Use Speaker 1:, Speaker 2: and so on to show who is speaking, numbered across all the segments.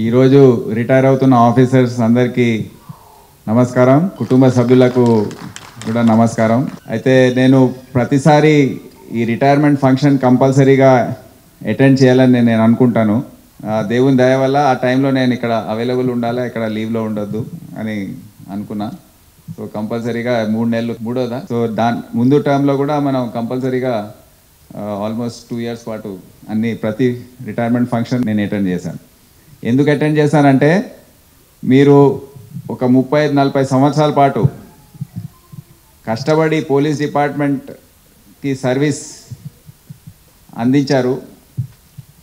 Speaker 1: ఈరోజు రిటైర్ అవుతున్న ఆఫీసర్స్ అందరికీ నమస్కారం, కుటుంబ సభ్యులకు కూడా నమస్కారం. అయితే నేను ప్రతిసారి ఈ రిటైర్మెంట్ ఫంక్షన్ కంపల్సరీగా అటెండ్ చేయాలని నేను అనుకుంటాను. దేవుని దయ వల్ల ఆ టైంలో నేను ఇక్కడ అవైలబుల్ ఉండాలి, ఇక్కడ లీవ్లో ఉండొద్దు అని అనుకున్నా. సో కంపల్సరీగా 3 నెలలు మూడోదా. సో దాని ముందు టైంలో కూడా మనం కంపల్సరీగా ఆల్మోస్ట్ 2 years పాటు ప్రతి రిటైర్మెంట్ ఫంక్షన్ నేను అటెండ్ చేశాను. ఎందుకు అటెండ్ చేశానంటే మీరు ఒక 35-40 సంవత్సరాల పాటు కష్టపడి పోలీస్ డిపార్ట్మెంట్కి సర్వీస్ అందించారు.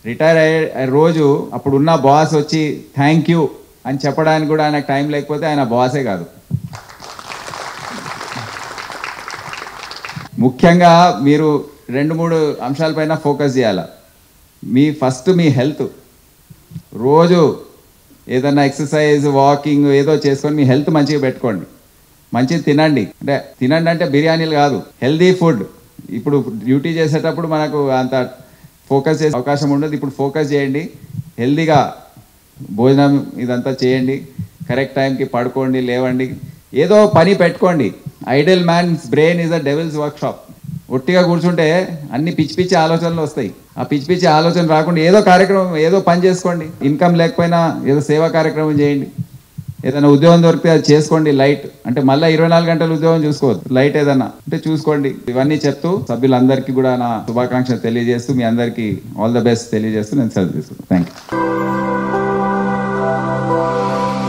Speaker 1: రిటైర్ అయ్యే రోజు అప్పుడున్న బాస్ వచ్చి థ్యాంక్ యూ అని చెప్పడానికి కూడా ఆయనకు టైం లేకపోతే ఆయన బాసే కాదు. ముఖ్యంగా మీరు 2-3 అంశాలపైన ఫోకస్ చేయాలి. ఫస్ట్ మీ హెల్త్. రోజు ఏదైనా ఎక్సర్సైజ్, వాకింగ్ ఏదో చేసుకొని మీ హెల్త్ మంచిగా పెట్టుకోండి. మంచిగా తినండి. అంటే బిర్యానీలు కాదు, హెల్దీ ఫుడ్. ఇప్పుడు డ్యూటీ చేసేటప్పుడు మనకు అంత ఫోకస్ చేసే అవకాశం ఉండదు. ఇప్పుడు ఫోకస్ చేయండి, హెల్దీగా భోజనం ఇదంతా చేయండి, కరెక్ట్ టైంకి పడుకోండి, లేవండి, ఏదో పని పెట్టుకోండి. Idle man's brain is a devil's workshop. ఒట్టిగా కూర్చుంటే అన్ని పిచ్చి పిచ్చి ఆలోచనలు వస్తాయి. ఆ పిచ్చి పిచ్చి ఆలోచన రాకుండా ఏదో కార్యక్రమం, ఏదో పని చేసుకోండి. ఇన్కమ్ లేకపోయినా ఏదో సేవా కార్యక్రమం చేయండి. ఏదైనా ఉద్యోగం దొరికితే అది చేసుకోండి. లైట్ అంటే మళ్ళీ 24 గంటలు ఉద్యోగం చూసుకోవద్దు, లైట్ ఏదన్నా అంటే చూసుకోండి. ఇవన్నీ చెప్తూ సభ్యులందరికీ కూడా నా శుభాకాంక్షలు తెలియజేస్తూ మీ అందరికీ ఆల్ ద బెస్ట్ తెలియజేస్తూ నేను సెలవు తీసుకుంటాను. Thank you.